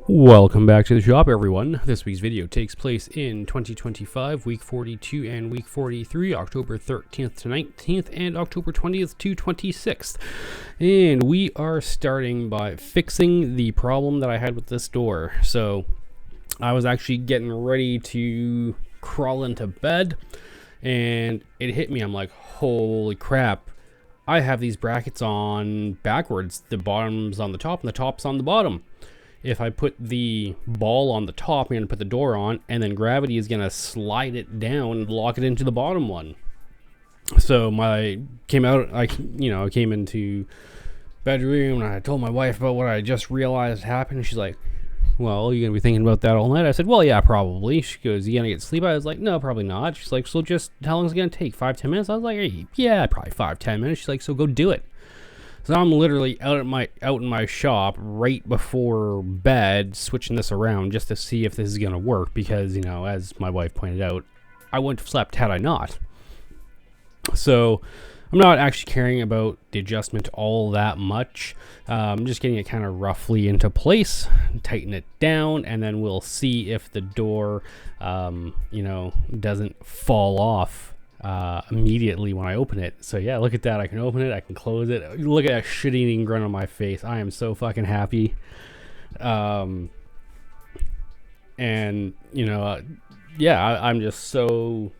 Welcome back to the shop, everyone. This week's video takes place in 2025, week 42 and week 43, October 13th to 19th and October 20th to 26th. And we are starting by fixing the problem that I had with this door. So I was actually getting ready to crawl into bed and it hit me. I'm like, holy crap. I have these brackets on backwards. The bottom's on the top and the top's on the bottom. If I put the ball on the top, I'm going to put the door on, and then gravity is going to slide it down and lock it into the bottom one. So I came into bedroom, and I told my wife about what I just realized happened. She's like, well, you going to be thinking about that all night? I said, well, yeah, probably. She goes, you going to get sleep? I was like, no, probably not. She's like, so just, how long is it going to take? 5-10 minutes? I was like, hey, yeah, probably 5-10 minutes. She's like, so go do it. So I'm literally out in my shop right before bed, switching this around just to see if this is gonna work, because as my wife pointed out, I wouldn't have slept had I not. So I'm not actually caring about the adjustment all that much. I'm just getting it kind of roughly into place, tighten it down, and then we'll see if the door doesn't fall off immediately when I open it. So yeah, look at that. I can open it, I can close it. Look at that shit-eating grin on my face. I am so fucking happy. I'm just so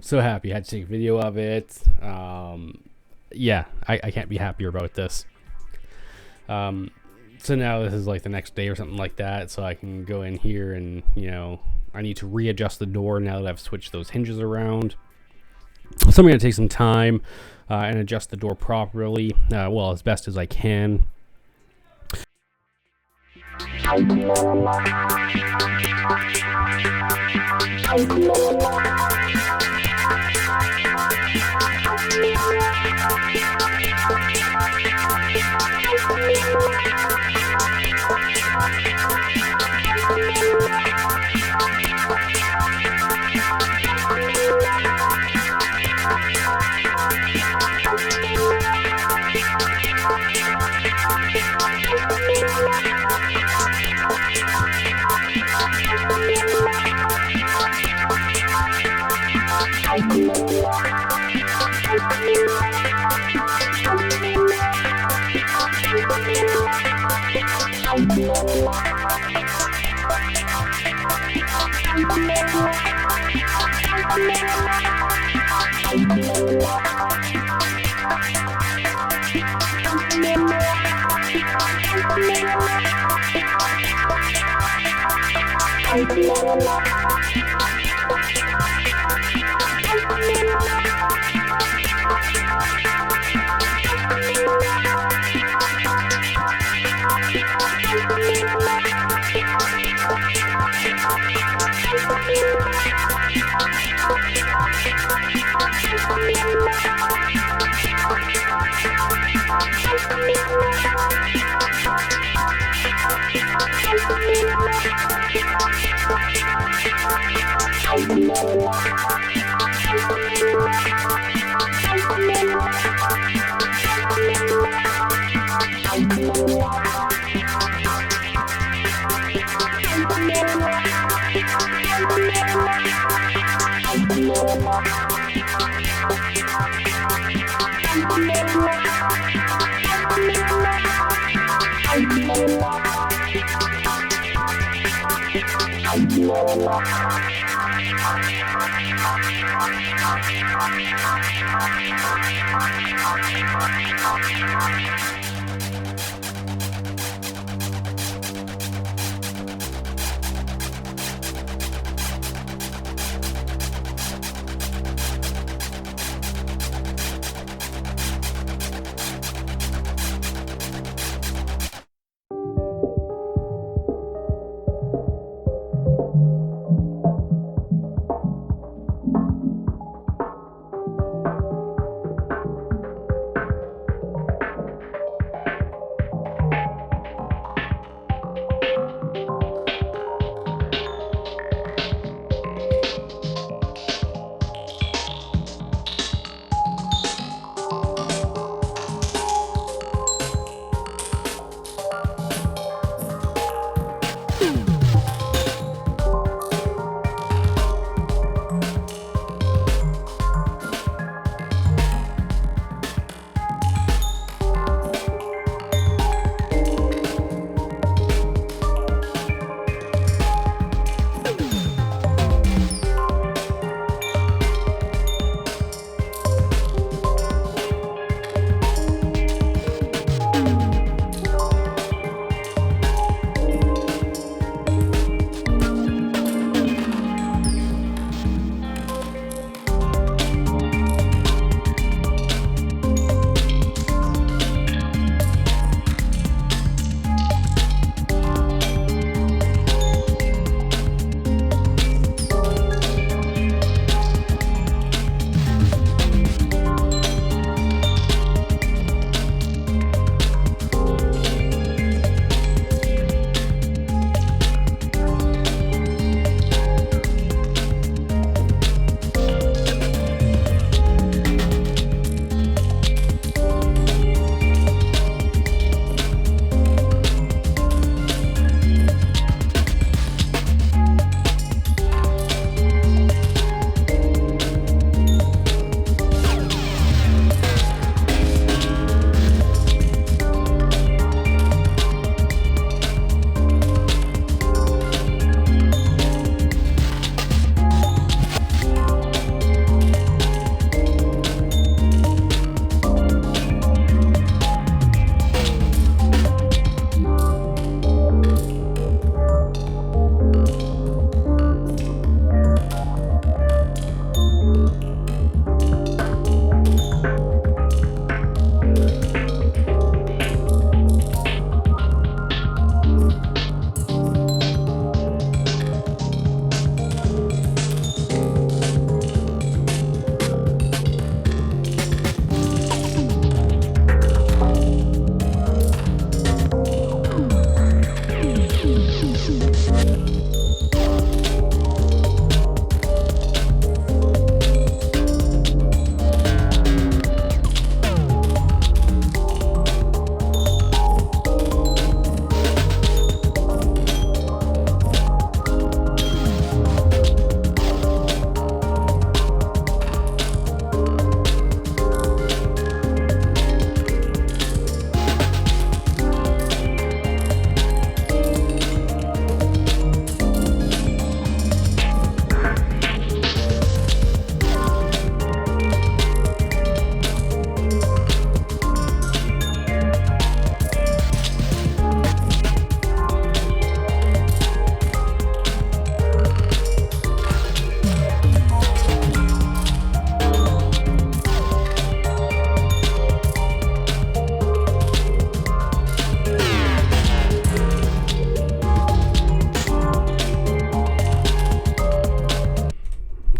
happy. I had to take a video of it. I can't be happier about this. So now this is like the next day or something like that, so I can go in here and I need to readjust the door now that I've switched those hinges around. So I'm going to take some time and adjust the door properly, as best as I can.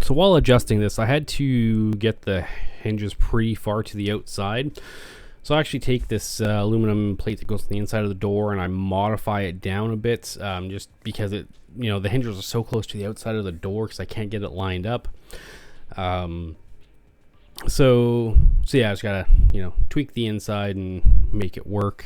So while adjusting this, I had to get the hinges pretty far to the outside. So I actually take this aluminum plate that goes to the inside of the door and I modify it down a bit, just because it, the hinges are so close to the outside of the door because I can't get it lined up. So yeah, I just gotta, tweak the inside and make it work.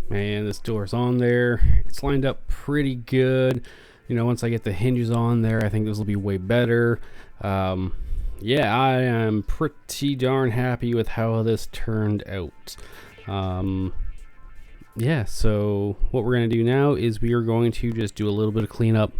And this door's on there. It's lined up pretty good. You know, once I get the hinges on there, I think this will be way better. Yeah, I am pretty darn happy with how this turned out. Yeah, so what we're going to do now is we are going to just do a little bit of cleanup.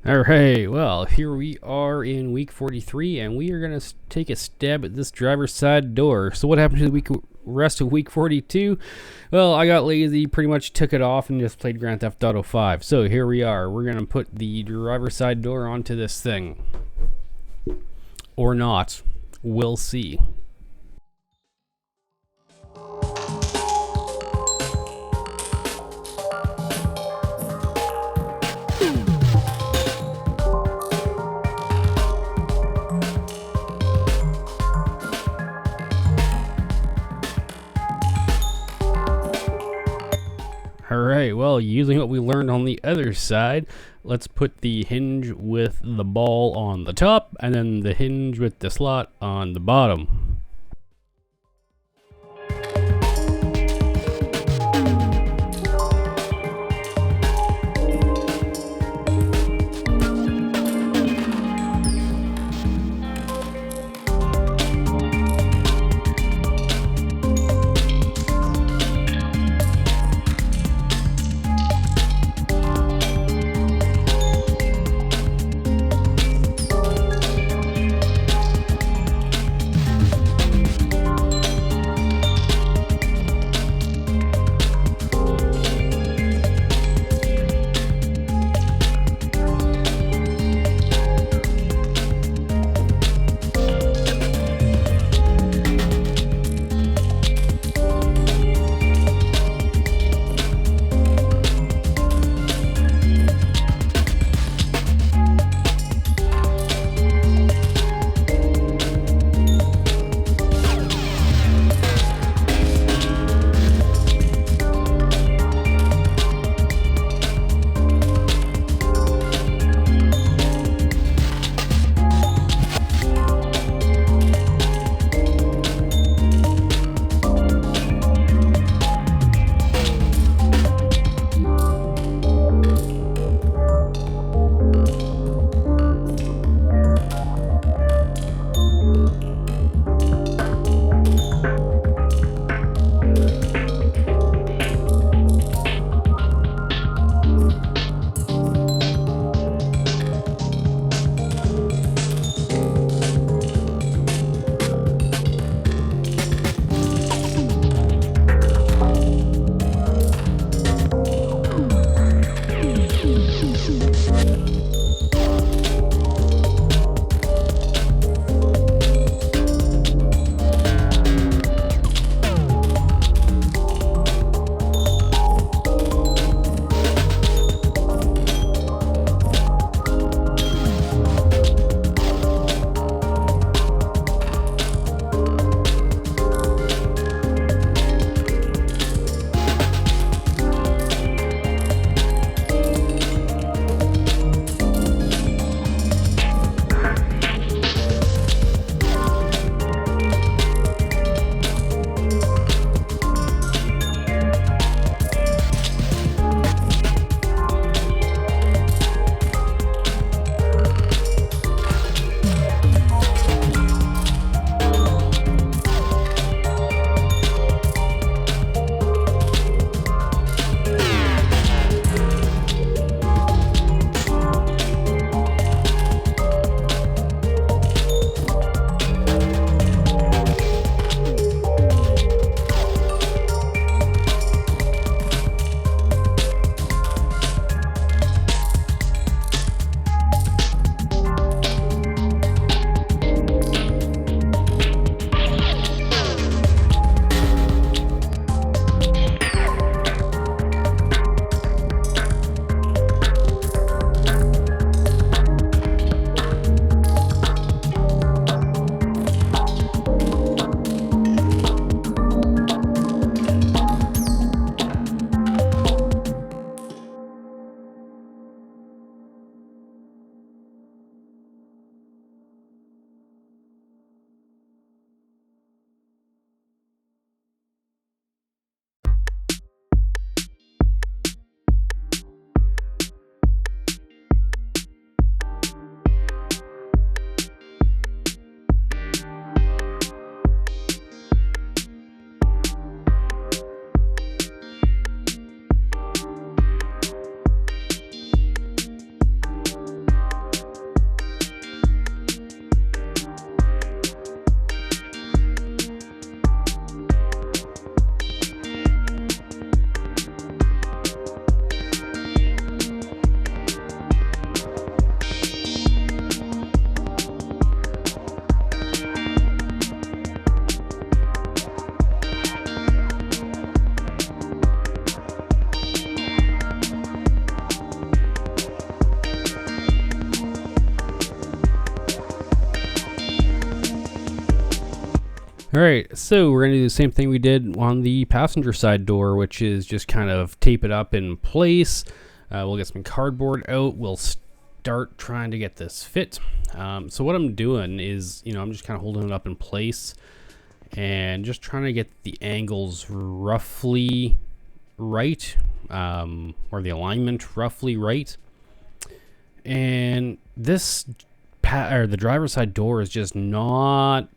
Alright, well, here we are in week 43, and we are going to take a stab at this driver's side door. So what happened to the rest of week 42? Well, I got lazy, pretty much took it off, and just played Grand Theft Auto 5. So here we are. We're going to put the driver's side door onto this thing. Or not. We'll see. Alright, well, using what we learned on the other side, let's put the hinge with the ball on the top, and then the hinge with the slot on the bottom. All right, so we're gonna do the same thing we did on the passenger side door, which is just kind of tape it up in place. We'll get some cardboard out. We'll start trying to get this fit. So what I'm doing is, I'm just kind of holding it up in place and just trying to get the angles roughly right, or the alignment roughly right. And this the driver's side door is just not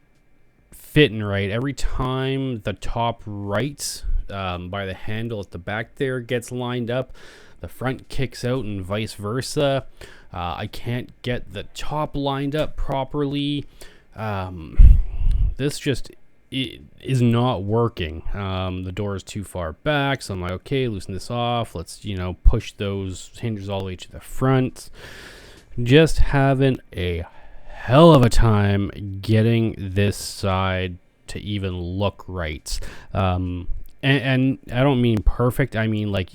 fitting right. Every time the top right by the handle at the back there gets lined up, the front kicks out and vice versa. I can't get the top lined up properly. This just is not working. The door is too far back, so I'm like, okay, loosen this off. Let's, push those hinges all the way to the front. Just having a hell of a time getting this side to even look right. And I don't mean perfect. I mean, like,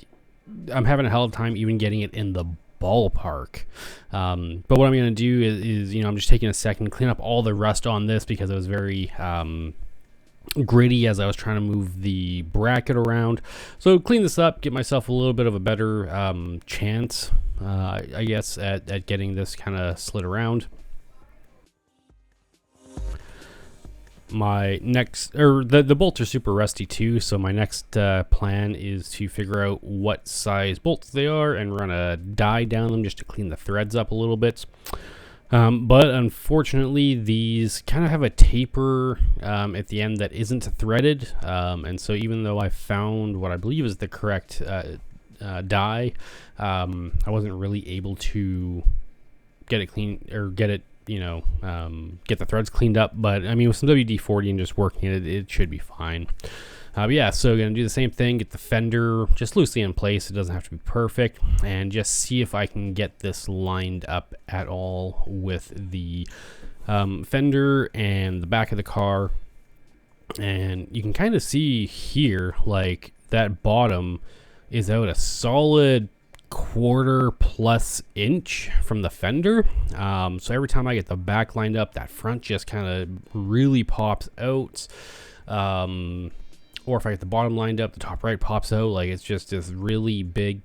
I'm having a hell of a time even getting it in the ballpark. But what I'm going to do is, I'm just taking a second to clean up all the rust on this because it was very gritty as I was trying to move the bracket around. So clean this up, get myself a little bit of a better chance, I guess, at getting this kind of slid around. My next, the bolts are super rusty too, so my next plan is to figure out what size bolts they are and run a dye down them just to clean the threads up a little bit. But unfortunately, these kind of have a taper at the end that isn't threaded, and so even though I found what I believe is the correct dye, I wasn't really able to get it clean or get it, get the threads cleaned up. But I mean, with some WD-40 and just working it should be fine. But yeah, so gonna do the same thing, get the fender just loosely in place. It doesn't have to be perfect, and just see if I can get this lined up at all with the fender and the back of the car. And you can kind of see here, like, that bottom is out a solid 1/4+ inch from the fender. So every time I get the back lined up, that front just kind of really pops out. Or if I get the bottom lined up, the top right pops out. Like, it's just this really big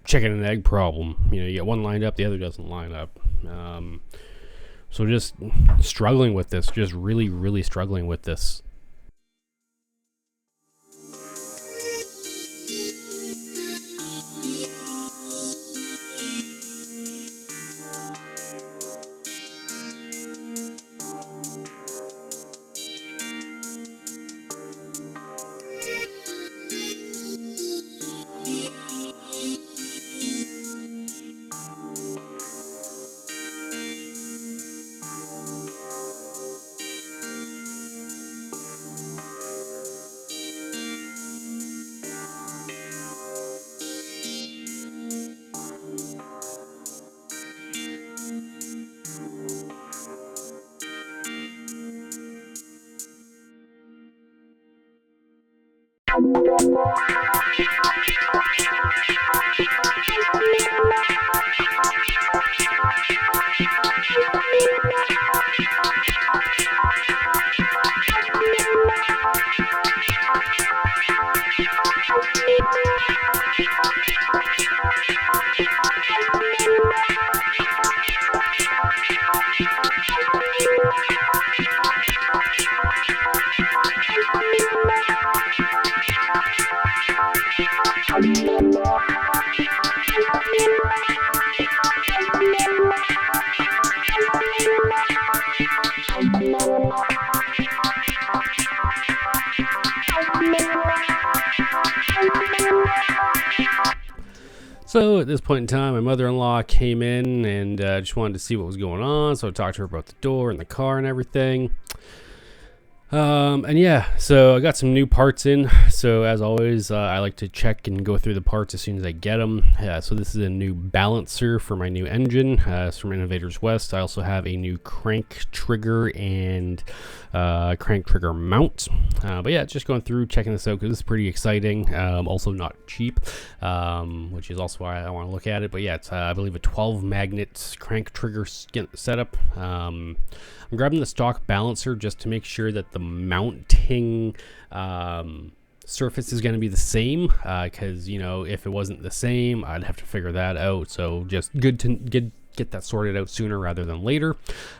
chicken and egg problem. You get one lined up, the other doesn't line up. So just struggling with this, just really, really struggling with this. So at this point in time, my mother-in-law came in and just wanted to see what was going on. So I talked to her about the door and the car and everything. And yeah, so I got some new parts in. So as always, I like to check and go through the parts as soon as I get them. So this is a new balancer for my new engine. It's from Innovators West. I also have a new crank trigger and crank trigger mount. But yeah, just going through checking this out because this is pretty exciting. Also not cheap, which is also why I want to look at it. But yeah, it's I believe a 12 magnet crank trigger setup. I'm I'm grabbing the stock balancer just to make sure that the mounting surface is going to be the same, because you know, if it wasn't the same, I'd have to figure that out. So just good to get that sorted out sooner rather than later.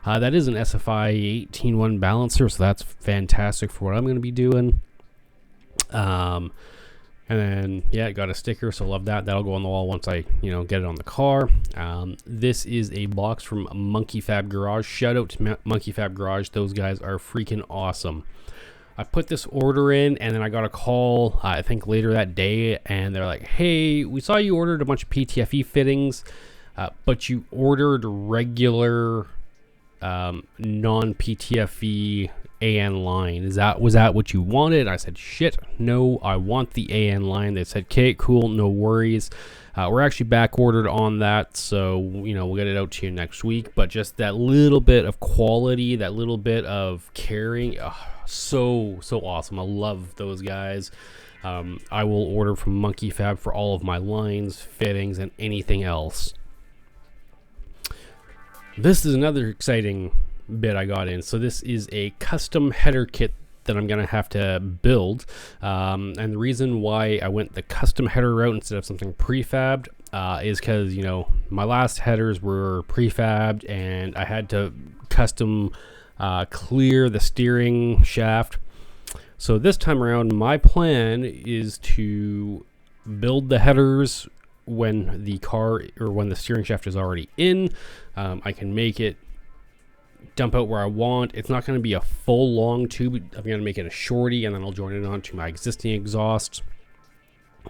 That is an SFI 18.1 balancer, so that's fantastic for what I'm going to be doing. And then, yeah, got a sticker, so love that. That'll go on the wall once I, you know, get it on the car. This is a box from Monkey Fab Garage. Shout out to Monkey Fab Garage. Those guys are freaking awesome. I put this order in, and then I got a call, I think later that day, and they're like, hey, we saw you ordered a bunch of PTFE fittings, but you ordered regular non-PTFE AN line. Was that what you wanted? I said, shit, no, I want the AN line. They said, okay, cool, no worries. We're actually back ordered on that, so you know, we'll get it out to you next week. But just that little bit of quality, that little bit of caring, so awesome. I love those guys. I will order from Monkey Fab for all of my lines, fittings, and anything else. This is another exciting bit I got in. So this is a custom header kit that I'm gonna have to build, and the reason why I went the custom header route instead of something prefabbed is because, you know, my last headers were prefabbed and I had to custom clear the steering shaft. So this time around, my plan is to build the headers when the car, or when the steering shaft is already in. I can make it dump out where I want. It's not going to be a full long tube. I'm going to make it a shorty, and then I'll join it onto my existing exhaust.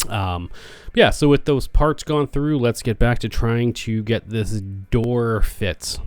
Yeah, so with those parts gone through, let's get back to trying to get this door fit.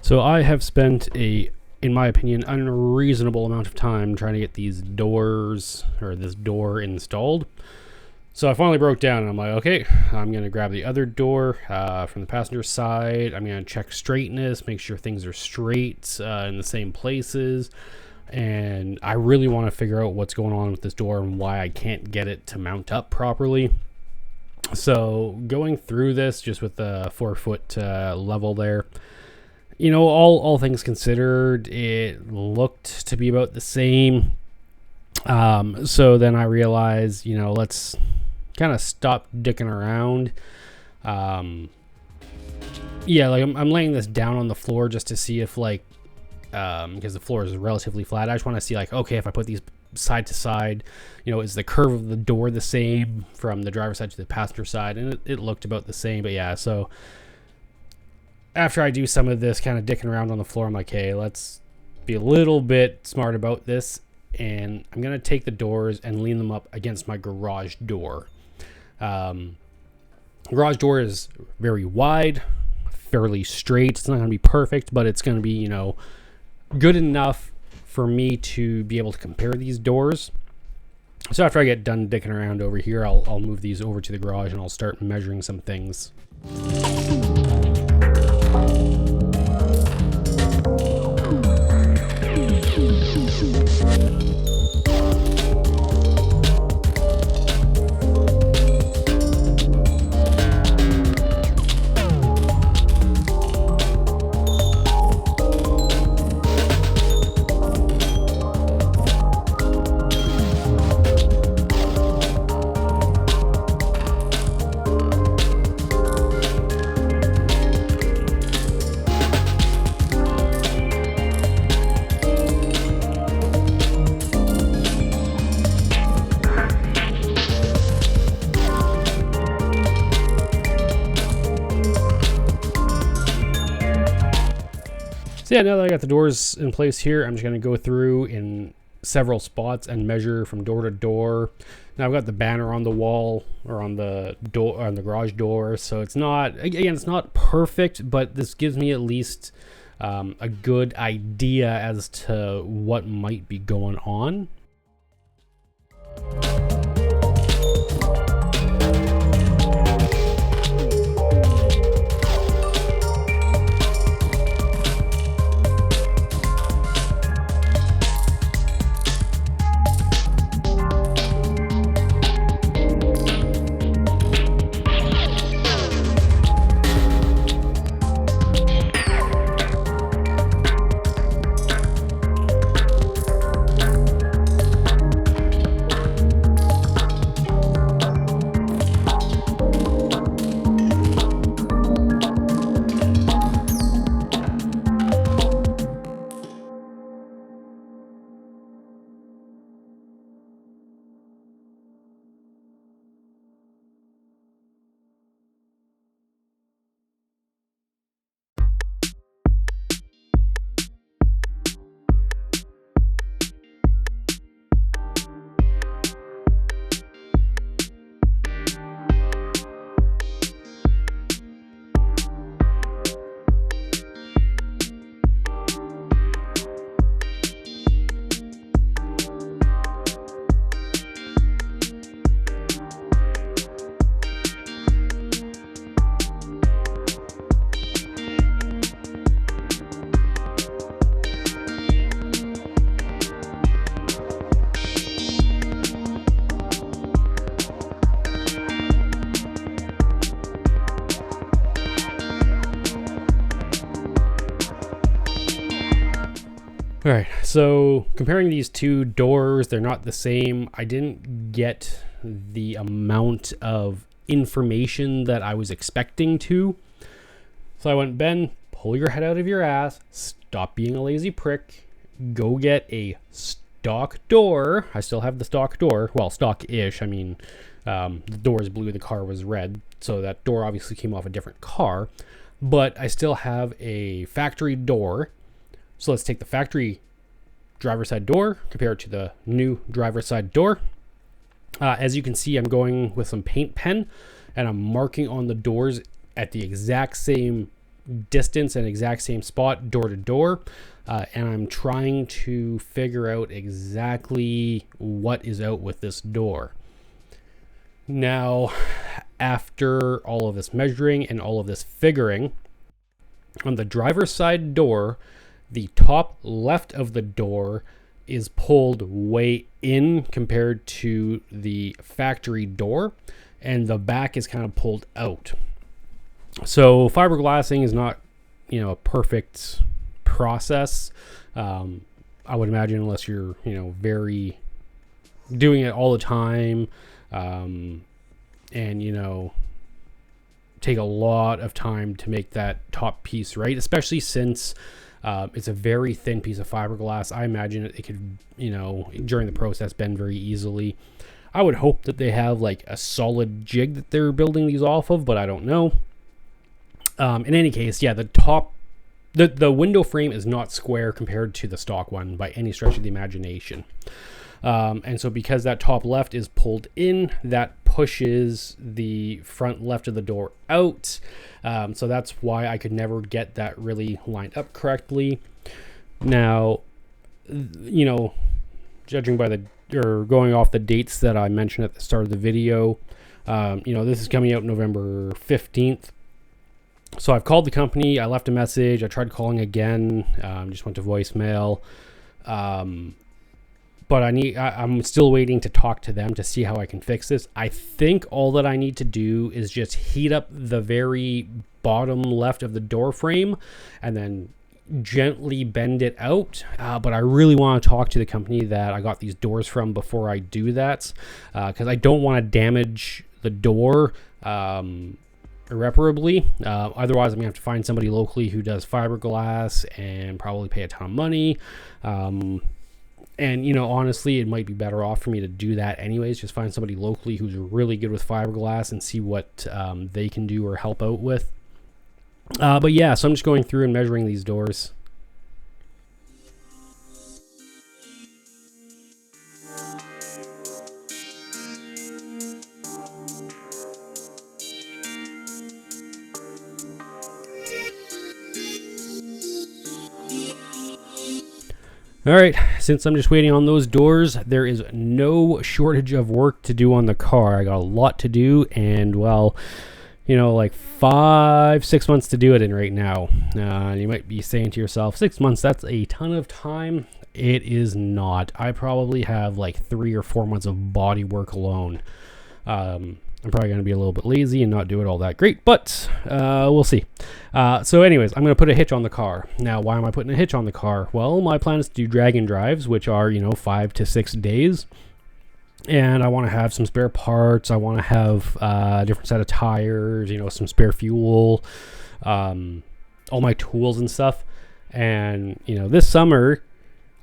So I have spent in my opinion, unreasonable amount of time trying to get these doors, or this door, installed. So I finally broke down and I'm like, okay, I'm going to grab the other door from the passenger side. I'm going to check straightness, make sure things are straight in the same places. And I really want to figure out what's going on with this door and why I can't get it to mount up properly. So going through this just with the 4-foot level there, you know, all things considered, it looked to be about the same. So then I realized, you know, let's kind of stop dicking around. yeah, like I'm laying this down on the floor just to see if like, because the floor is relatively flat. I just want to see like, okay, if I put these side to side, you know, is the curve of the door the same from the driver's side to the passenger side? And it looked about the same. But yeah, so after I do some of this kind of dicking around on the floor, I'm like, hey, let's be a little bit smart about this. And I'm going to take the doors and lean them up against my garage door. Garage door is very wide, fairly straight. It's not going to be perfect, but it's going to be, you know, good enough for me to be able to compare these doors. So after I get done dicking around over here, I'll move these over to the garage and I'll start measuring some things. So yeah, now that I got the doors in place here, I'm just going to go through in several spots and measure from door to door. Now I've got the banner on the wall or on the door, on the garage door, so it's not, again, it's not perfect, but this gives me at least a good idea as to what might be going on. All right, so comparing these two doors, they're not the same. I didn't get the amount of information that I was expecting to. So I went, Ben, pull your head out of your ass, stop being a lazy prick, go get a stock door. I still have the stock door. Well, stock-ish. I mean, the door is blue, the car was red. So that door obviously came off a different car. But I still have a factory door. So let's take the factory driver's side door, compare it to the new driver's side door. As you can see, I'm going with some paint pen and I'm marking on the doors at the exact same distance and exact same spot, door to door. And I'm trying to figure out exactly what is out with this door. Now, after all of this measuring and all of this figuring, on the driver's side door, the top left of the door is pulled way in compared to the factory door, and the back is kind of pulled out. So fiberglassing is not, a perfect process. I would imagine, unless you're, very doing it all the time, and take a lot of time to make that top piece right, especially since it's a very thin piece of fiberglass. I imagine it could, during the process, bend very easily. I would hope that they have like a solid jig that they're building these off of, but I don't know. In any case, yeah, the window frame is not square compared to the stock one by any stretch of the imagination. And so because that top left is pulled in, that pushes the front left of the door out. So that's why I could never get that really lined up correctly. Now, judging by going off the dates that I mentioned at the start of the video, this is coming out November 15th. So I've called the company, I left a message, I tried calling again, just went to voicemail. But I'm still waiting to talk to them to see how I can fix this. I think all that I need to do is just heat up the very bottom left of the door frame and then gently bend it out. But I really want to talk to the company that I got these doors from before I do that, because I don't want to damage the door irreparably. Otherwise, I'm gonna have to find somebody locally who does fiberglass and probably pay a ton of money. And honestly, it might be better off for me to do that anyways. Just find somebody locally who's really good with fiberglass and see what they can do or help out with. But yeah, so I'm just going through and measuring these doors. All right, since I'm just waiting on those doors, there is no shortage of work to do on the car. I got a lot to do, and well, like 5-6 months to do it in right now. You might be saying to yourself, 6 months, that's a ton of time. It is not. I probably have like 3 or 4 months of body work alone. I'm probably going to be a little bit lazy and not do it all that great, but we'll see. So anyways, I'm going to put a hitch on the car. Now, why am I putting a hitch on the car? Well, my plan is to do drag and drives, which are, 5 to 6 days. And I want to have some spare parts. I want to have a different set of tires, some spare fuel, all my tools and stuff. And, this summer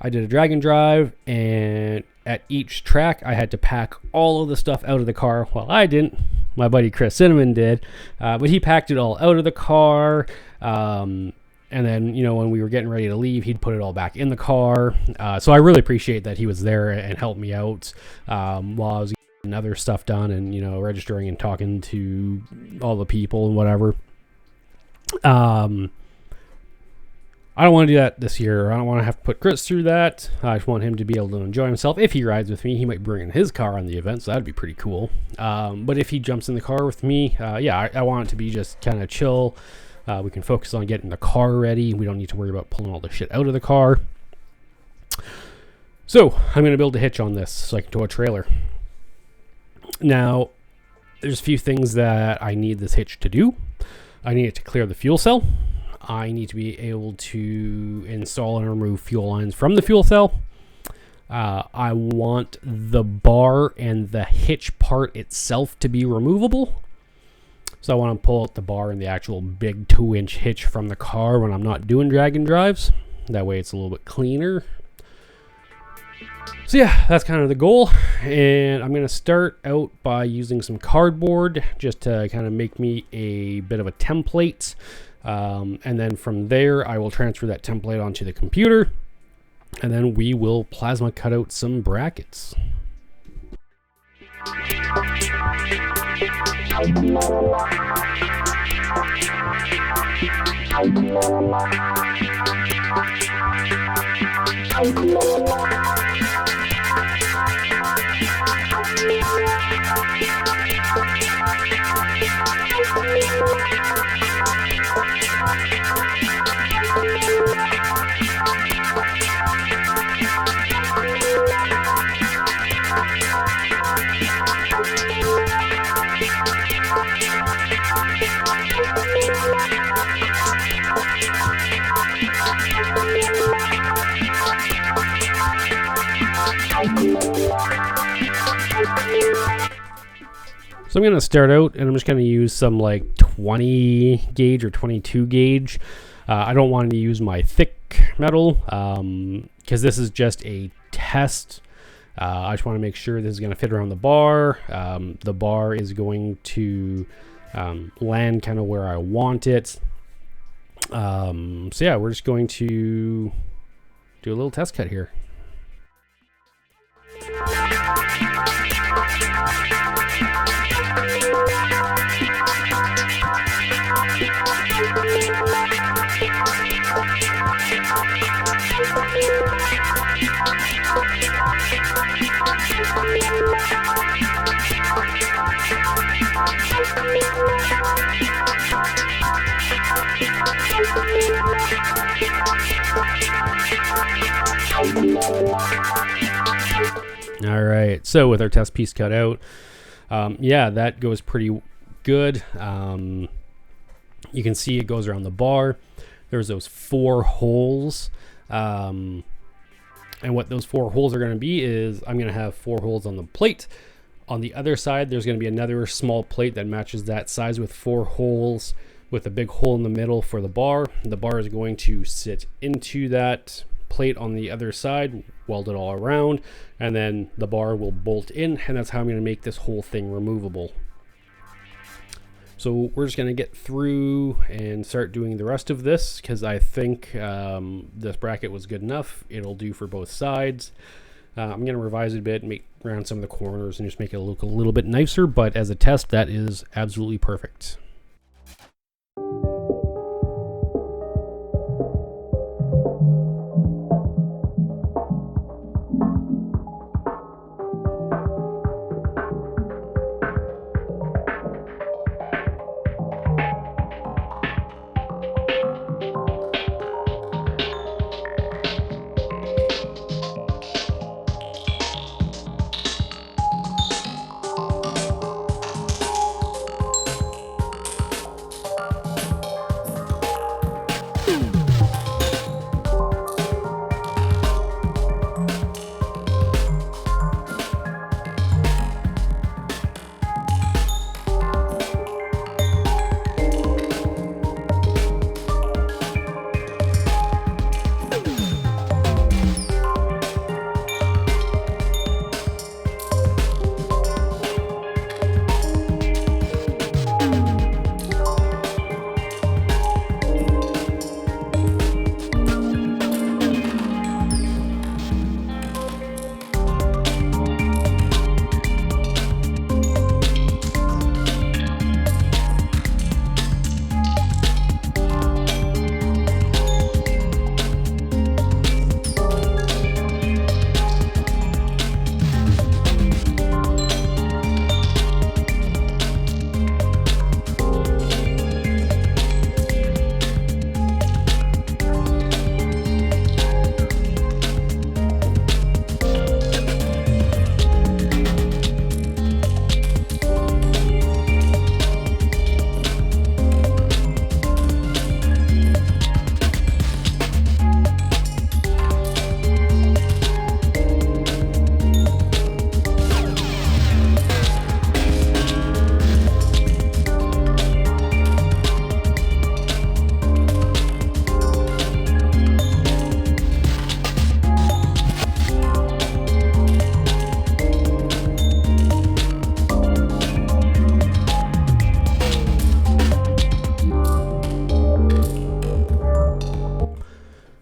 I did a drag and drive, and at each track I had to pack all of the stuff out of the car. Well, I didn't. My buddy Chris Cinnamon did, but he packed it all out of the car. And then, when we were getting ready to leave, he'd put it all back in the car. So I really appreciate that he was there and helped me out while I was getting other stuff done and, registering and talking to all the people and whatever. I don't want to do that this year. I don't want to have to put Chris through that. I just want him to be able to enjoy himself. If he rides with me, he might bring in his car on the event, so that'd be pretty cool. But if he jumps in the car with me, I want it to be just kind of chill. We can focus on getting the car ready. We don't need to worry about pulling all the shit out of the car. So I'm going to build a hitch on this so I can tow a trailer. Now, there's a few things that I need this hitch to do. I need it to clear the fuel cell. I need to be able to install and remove fuel lines from the fuel cell. I want the bar and the hitch part itself to be removable. So I want to pull out the bar and the actual big 2-inch hitch from the car when I'm not doing drag and drives. That way it's a little bit cleaner. So yeah, that's kind of the goal. And I'm going to start out by using some cardboard just to kind of make me a bit of a template. And then from there, I will transfer that template onto the computer. And then we will plasma cut out some brackets. So I'm going to start out and I'm just going to use some like 20 gauge or 22 gauge. I don't want to use my thick metal because this is just a test. I just want to make sure this is going to fit around the bar. The bar is going to land kind of where I want it. So yeah, we're just going to do a little test cut here. All right, so with our test piece cut out, yeah, that goes pretty good. You can see it goes around the bar. There's those 4 holes. And what those 4 holes are going to be is I'm going to have 4 holes on the plate. On the other side, there's going to be another small plate that matches that size with 4 holes with a big hole in the middle for the bar. The bar is going to sit into that plate on the other side, weld it all around, and then the bar will bolt in, and that's how I'm going to make this whole thing removable. So we're just going to get through and start doing the rest of this because I think this bracket was good enough. It'll do for both sides. I'm going to revise it a bit, make around some of the corners, and just make it look a little bit nicer, but as a test, that is absolutely perfect.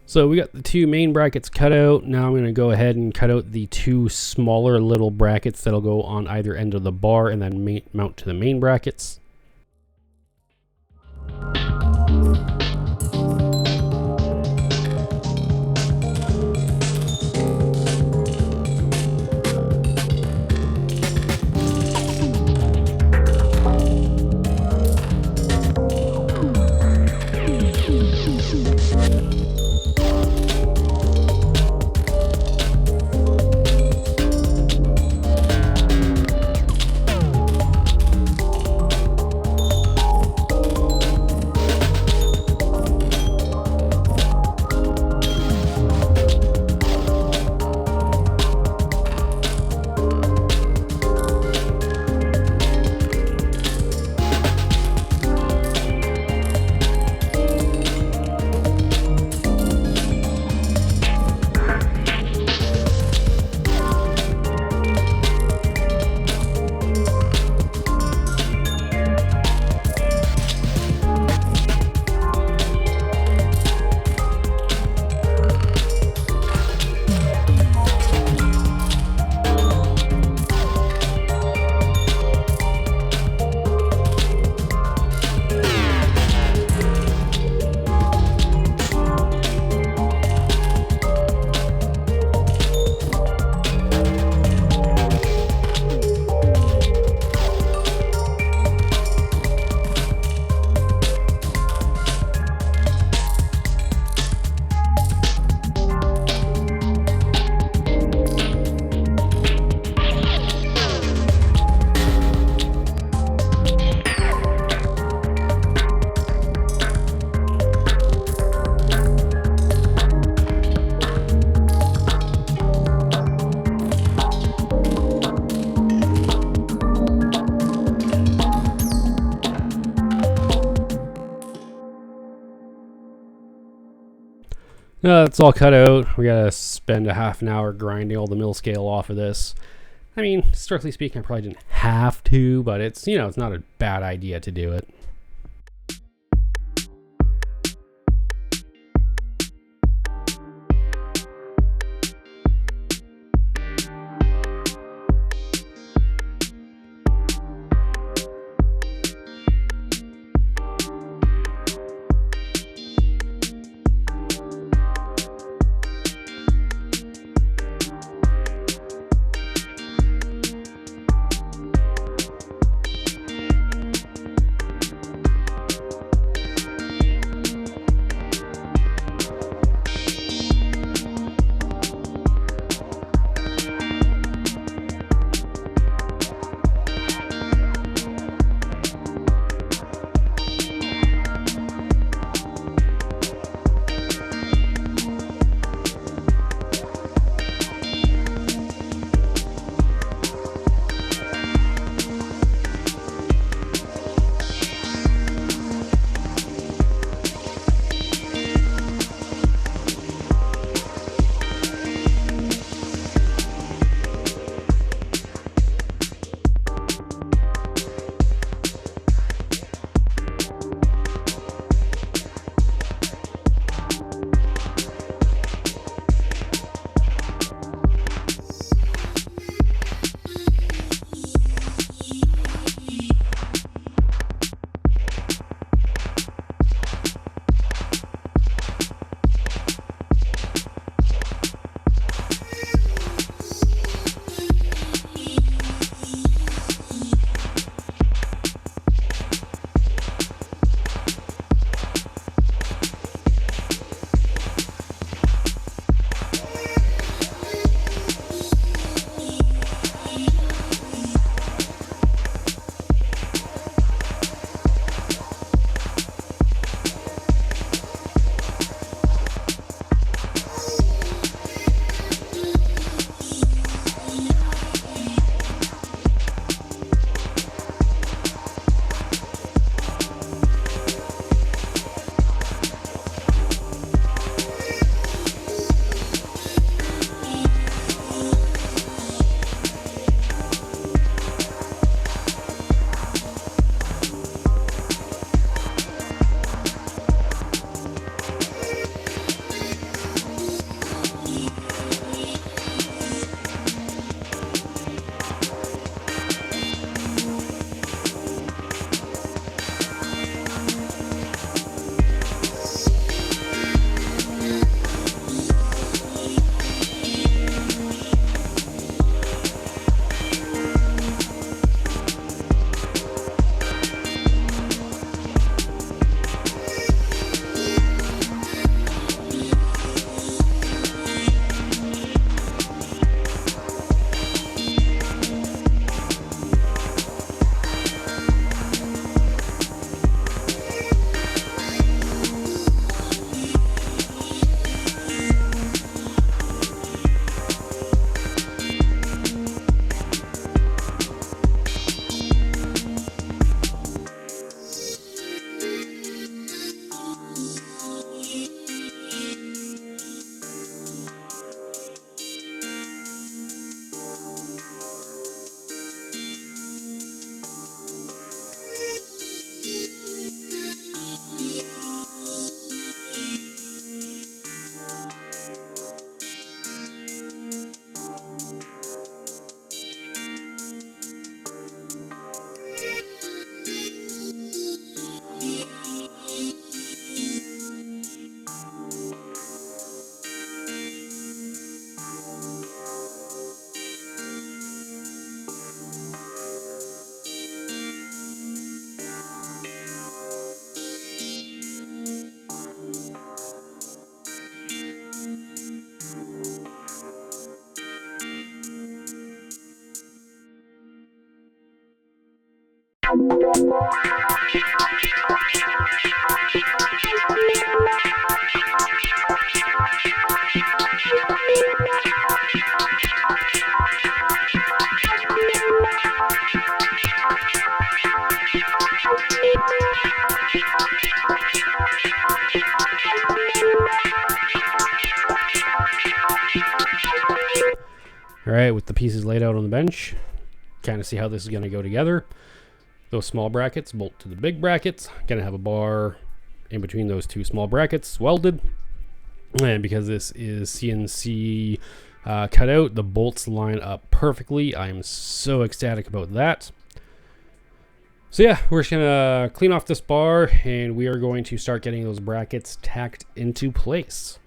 So we got the 2 main brackets cut out. Now I'm going to go ahead and cut out the 2 smaller little brackets that'll go on either end of the bar and then mount to the main brackets. It's all cut out. We gotta spend a half an hour grinding all the mill scale off of this. I mean, strictly speaking, I probably didn't have to, but it's, it's not a bad idea to do it. right, with the pieces laid out on the bench, kind of see how this is going to go together. Those small brackets bolt to the big brackets. Going to have a bar in between those two small brackets welded. And because this is CNC cut out, the bolts line up perfectly. I am so ecstatic about that. So yeah, we're just gonna clean off this bar and we are going to start getting those brackets tacked into place.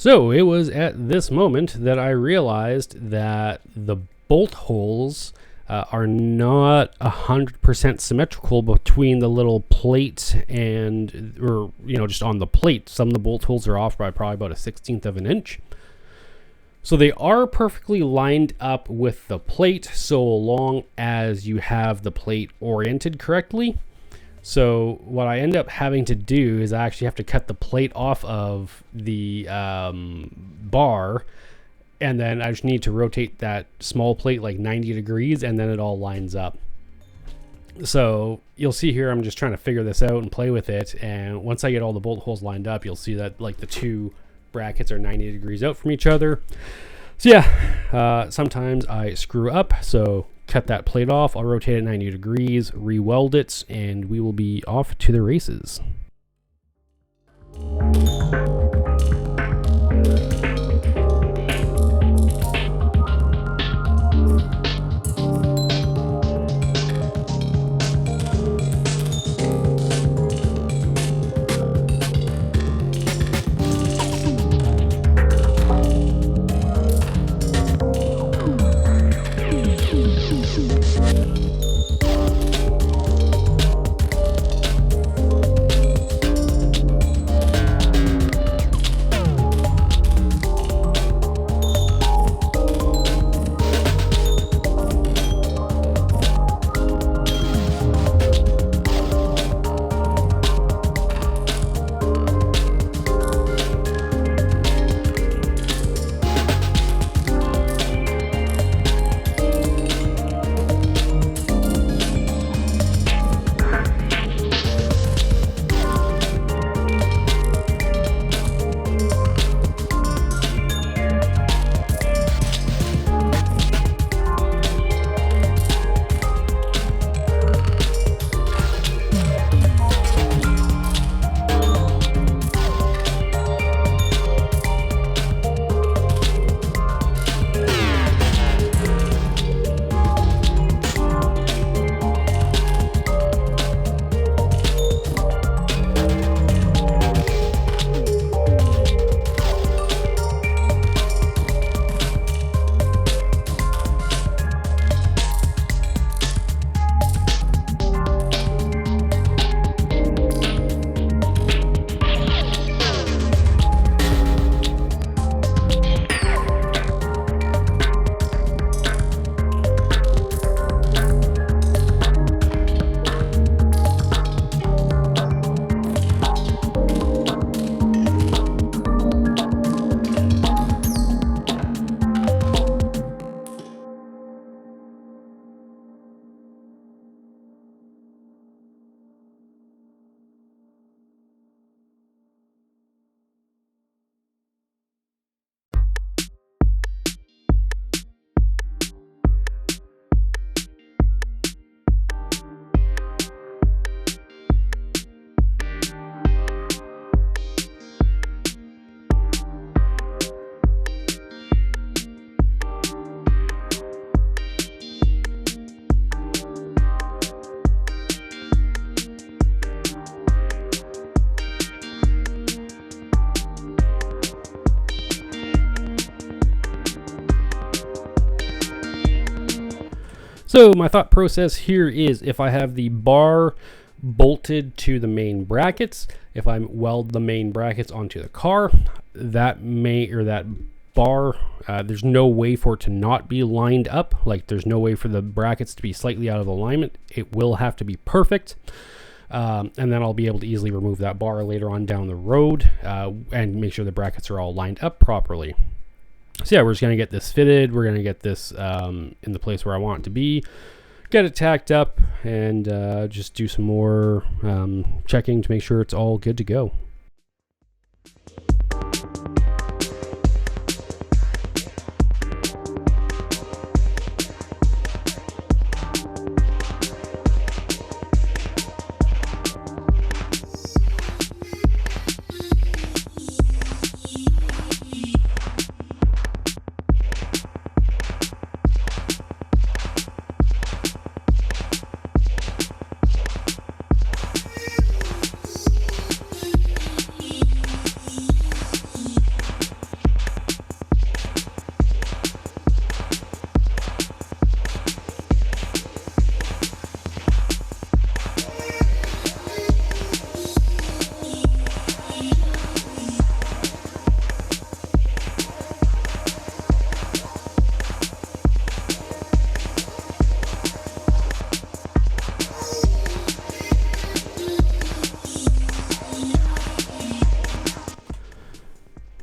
So it was at this moment that I realized that the bolt holes are not 100% symmetrical between the little plate and, or, you know, just on the plate. Some of the bolt holes are off by probably about 1/16 of an inch. So they are perfectly lined up with the plate so long as you have the plate oriented correctly. So what I end up having to do is I actually have to cut the plate off of the bar, and then I just need to rotate that small plate like 90 degrees, and then it all lines up. So you'll see here, I'm just trying to figure this out and play with it. And once I get all the bolt holes lined up, you'll see that like the two brackets are 90 degrees out from each other. So yeah, sometimes I screw up. So cut that plate off, I'll rotate it 90 degrees, re-weld it, and we will be off to the races. So my thought process here is, if I have the bar bolted to the main brackets, if I weld the main brackets onto the car, that bar, there's no way for it to not be lined up. Like, there's no way for the brackets to be slightly out of alignment. It will have to be perfect. And then I'll be able to easily remove that bar later on down the road, and make sure the brackets are all lined up properly. So yeah, we're just going to get this fitted. We're going to get this in the place where I want it to be, get it tacked up, and just do some more checking to make sure it's all good to go.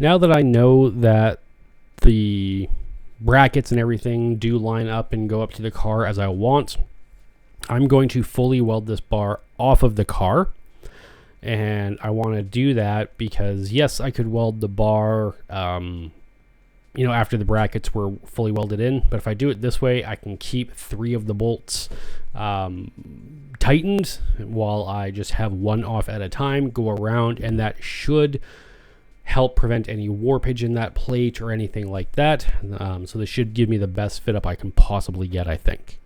Now that I know that the brackets and everything do line up and go up to the car as I want, I'm going to fully weld this bar off of the car. And I want to do that because, yes, I could weld the bar, after the brackets were fully welded in. But if I do it this way, I can keep 3 of the bolts tightened while I just have one off at a time, go around, and that should help prevent any warpage in that plate or anything like that. So this should give me the best fit up I can possibly get, I think.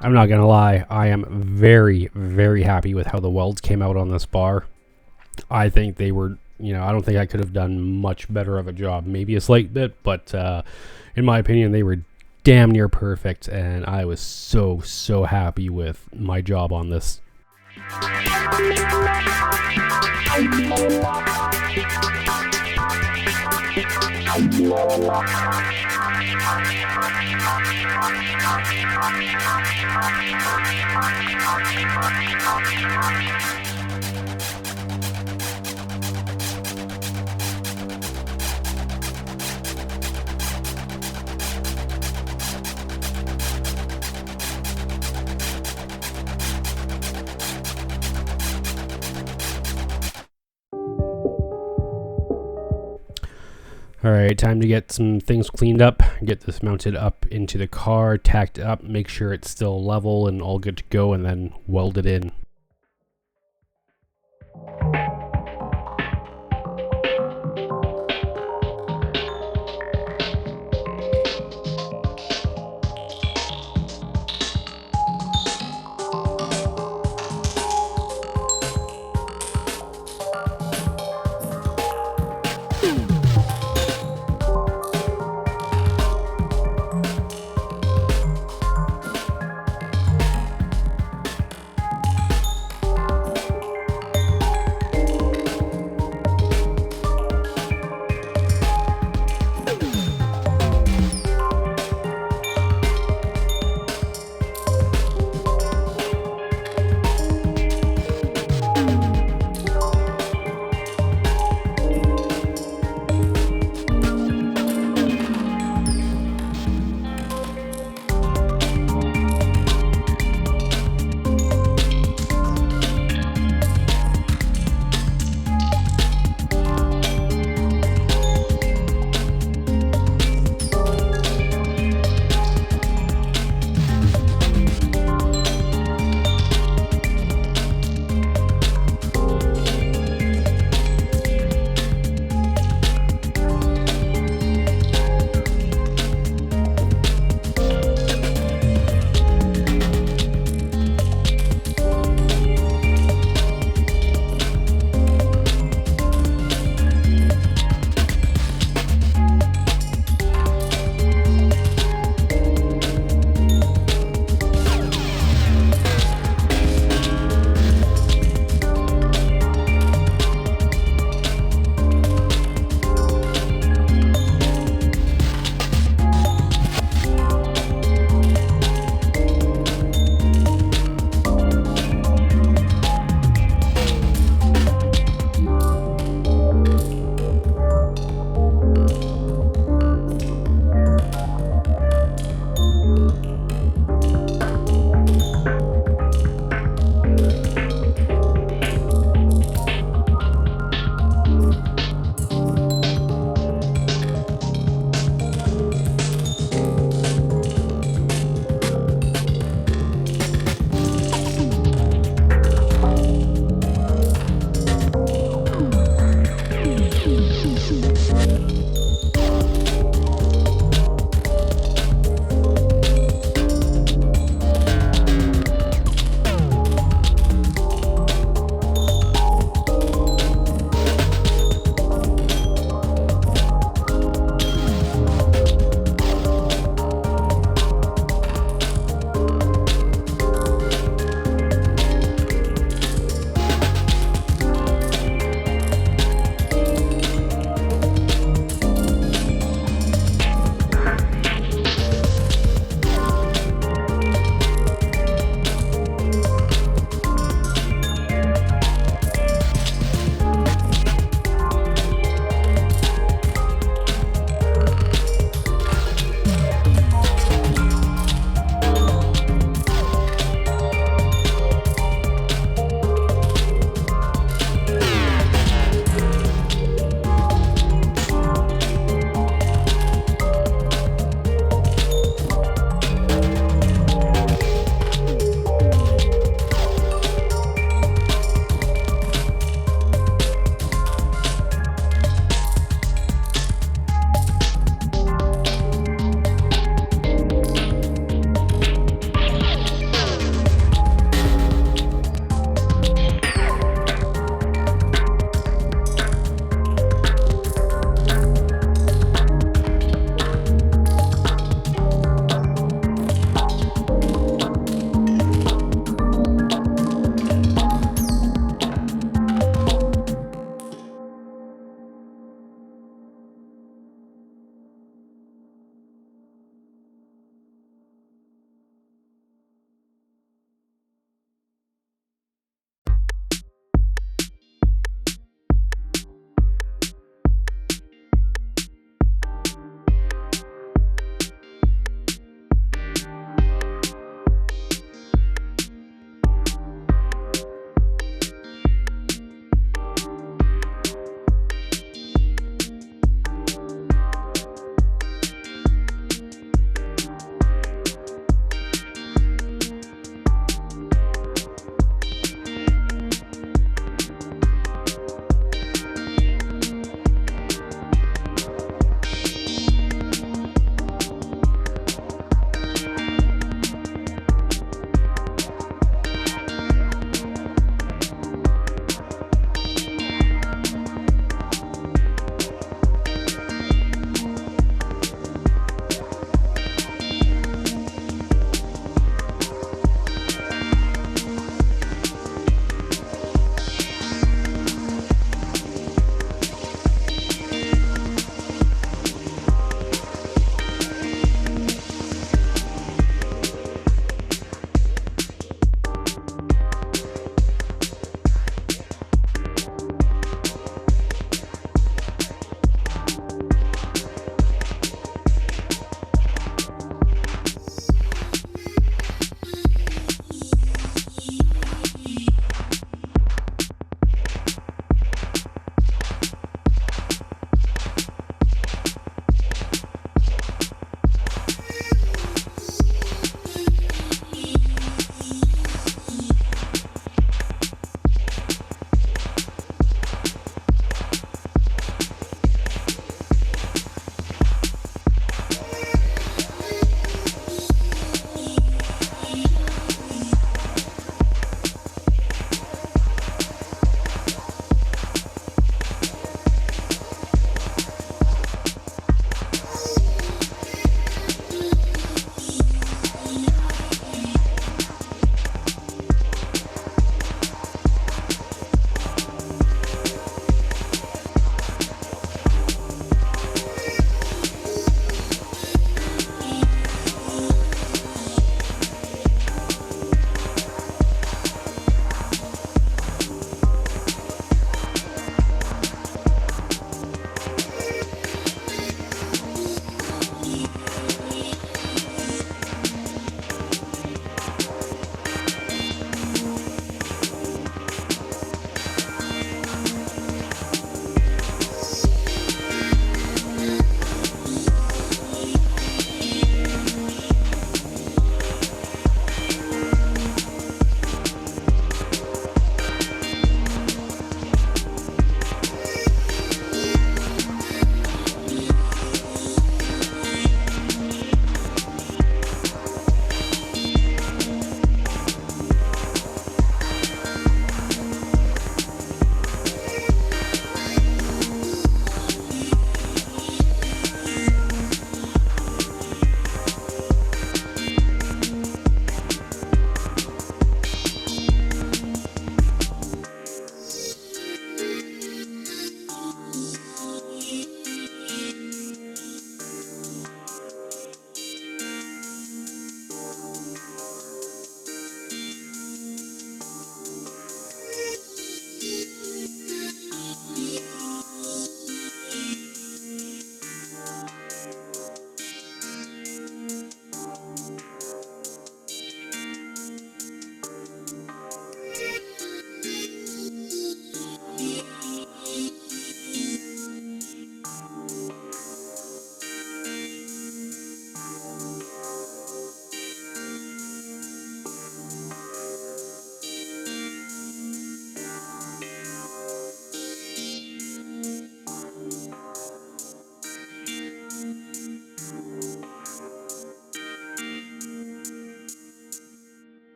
I'm not gonna lie, I am very, very happy with how the welds came out on this bar. I think they were, I don't think I could have done much better of a job. Maybe a slight bit, but in my opinion, they were damn near perfect, and I was so happy with my job on this. Alright, time to get some things cleaned up, get this mounted up into the car, tacked up, make sure it's still level and all good to go, and then weld it in.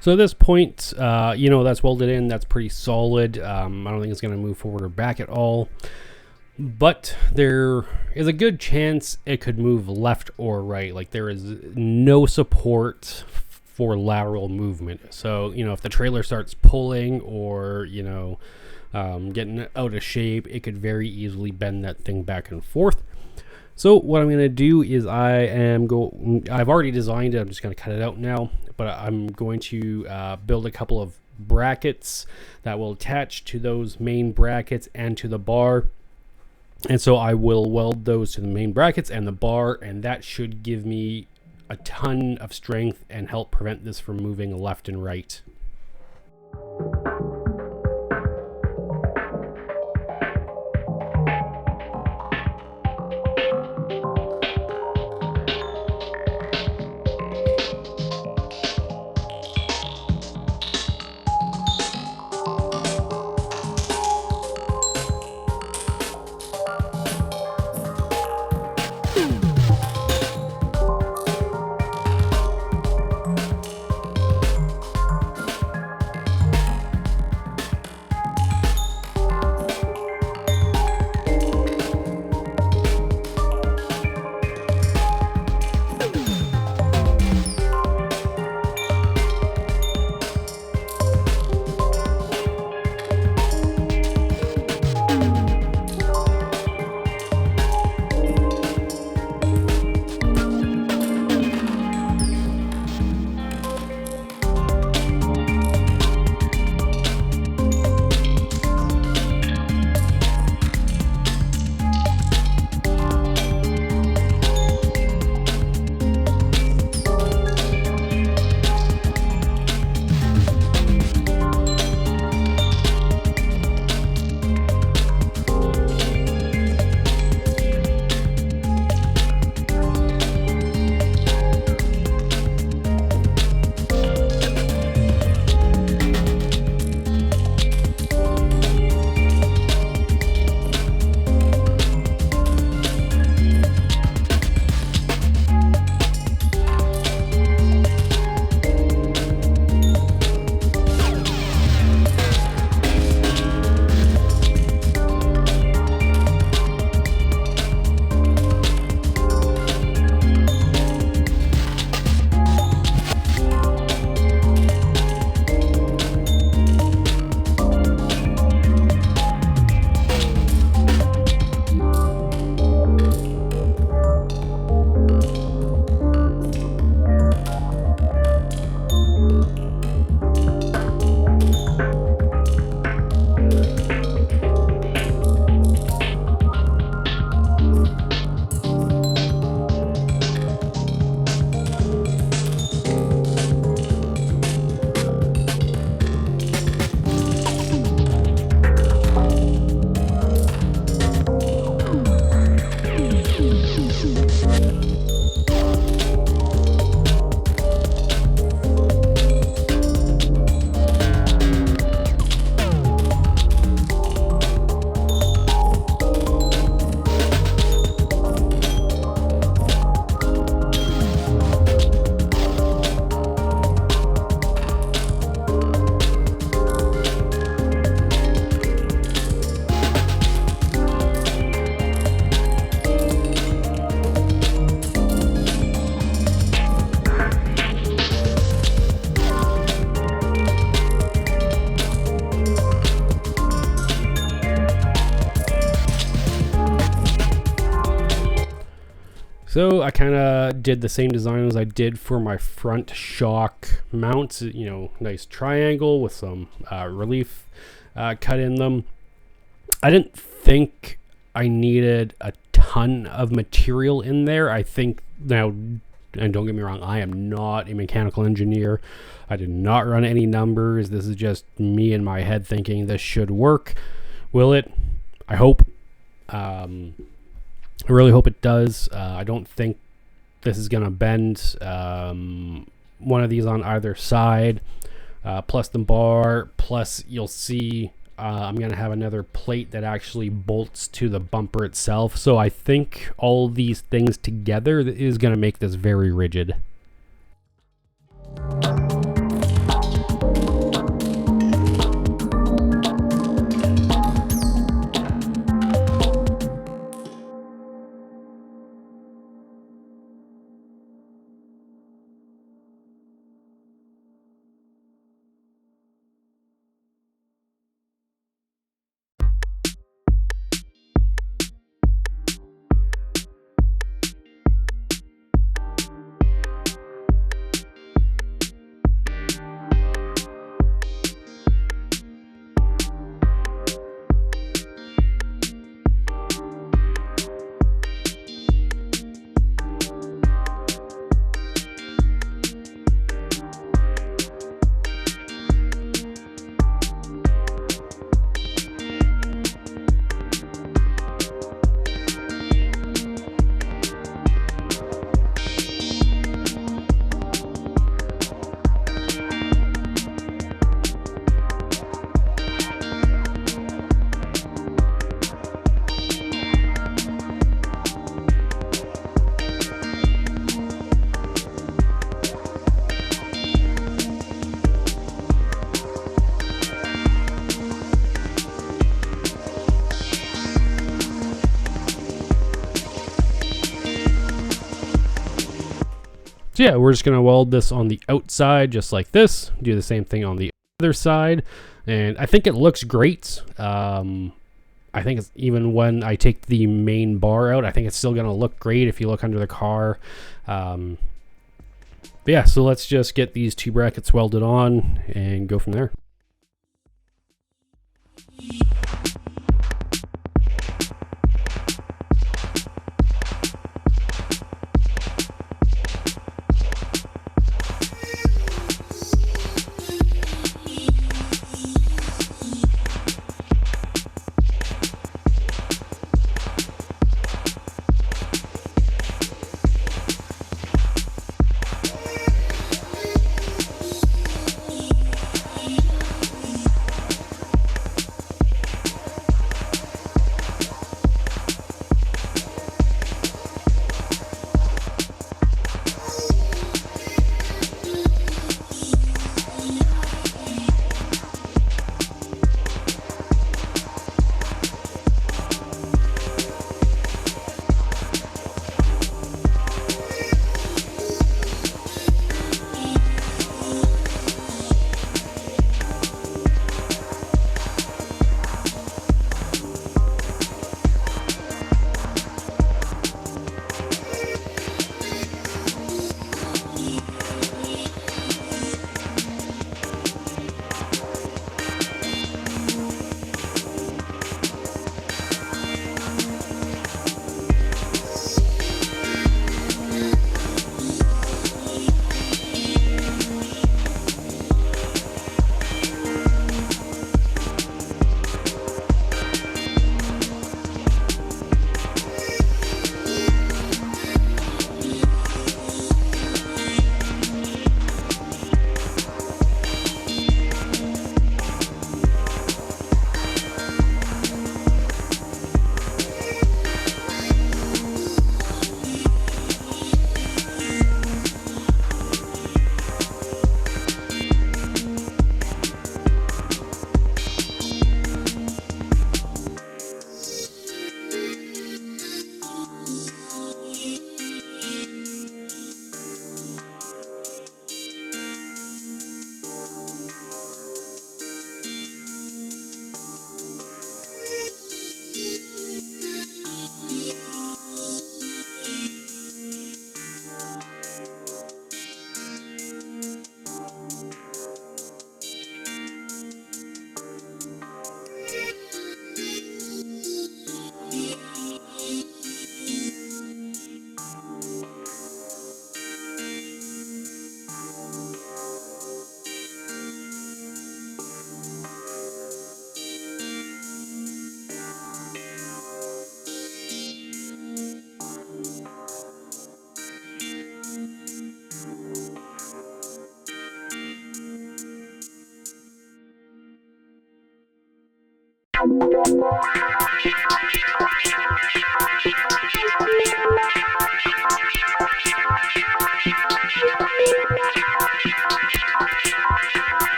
So at this point, that's welded in. That's pretty solid. I don't think it's going to move forward or back at all. But there is a good chance it could move left or right. Like, there is no support for lateral movement. So, if the trailer starts pulling or, getting out of shape, it could very easily bend that thing back and forth. So what I'm going to do is I've already designed it. I'm just going to cut it out now, but I'm going to build a couple of brackets that will attach to those main brackets and to the bar. And so I will weld those to the main brackets and the bar, and that should give me a ton of strength and help prevent this from moving left and right. So I kind of did the same design as I did for my front shock mounts, you know, nice triangle with some relief cut in them. I didn't think I needed a ton of material in there. I think now, and don't get me wrong, I am not a mechanical engineer. I did not run any numbers. This is just me in my head thinking this should work. Will it? I hope. I really hope it does. I don't think this is going to bend. One of these on either side, plus the bar, plus you'll see I'm going to have another plate that actually bolts to the bumper itself. So I think all these things together is going to make this very rigid. So yeah, we're just going to weld this on the outside just like this. Do the same thing on the other side. And I think it looks great. I think it's, even when I take the main bar out, I think it's still going to look great if you look under the car. But yeah, so let's just get these two brackets welded on and go from there.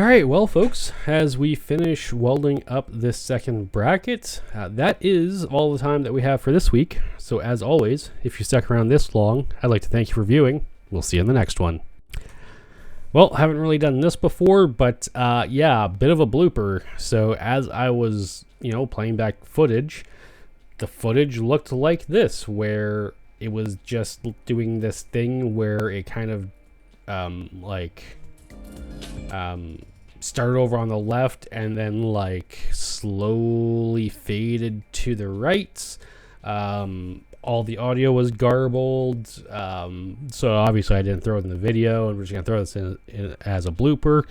All right, well, folks, as we finish welding up this second bracket, that is all the time that we have for this week. So as always, if you stuck around this long, I'd like to thank you for viewing. We'll see you in the next one. Well, haven't really done this before, but yeah, a bit of a blooper. So as I was, playing back footage, the footage looked like this, where it was just doing this thing where it kind of started over on the left and then slowly faded to the right. All the audio was garbled, so obviously I didn't throw it in the video, and we're just gonna throw this in as a blooper.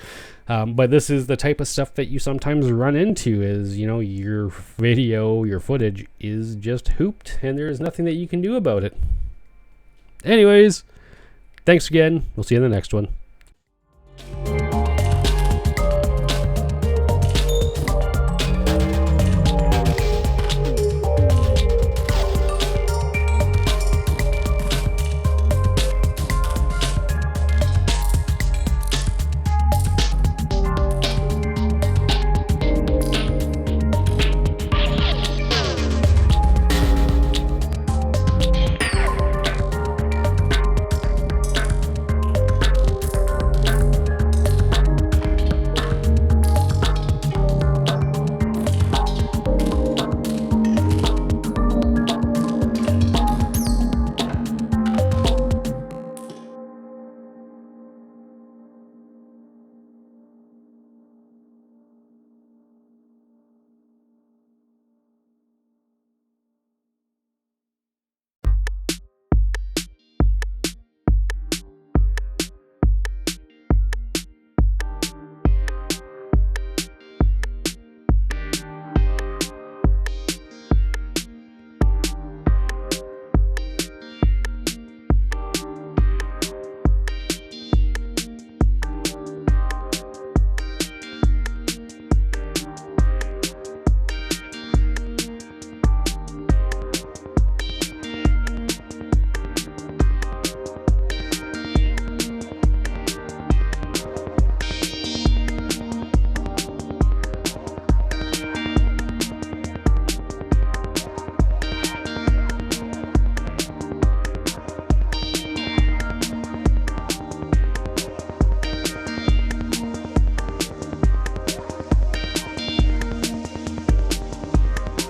But this is the type of stuff that you sometimes run into, is your video, your footage is just hooped and there's nothing that you can do about it. Anyways, thanks again. We'll see you in the next one.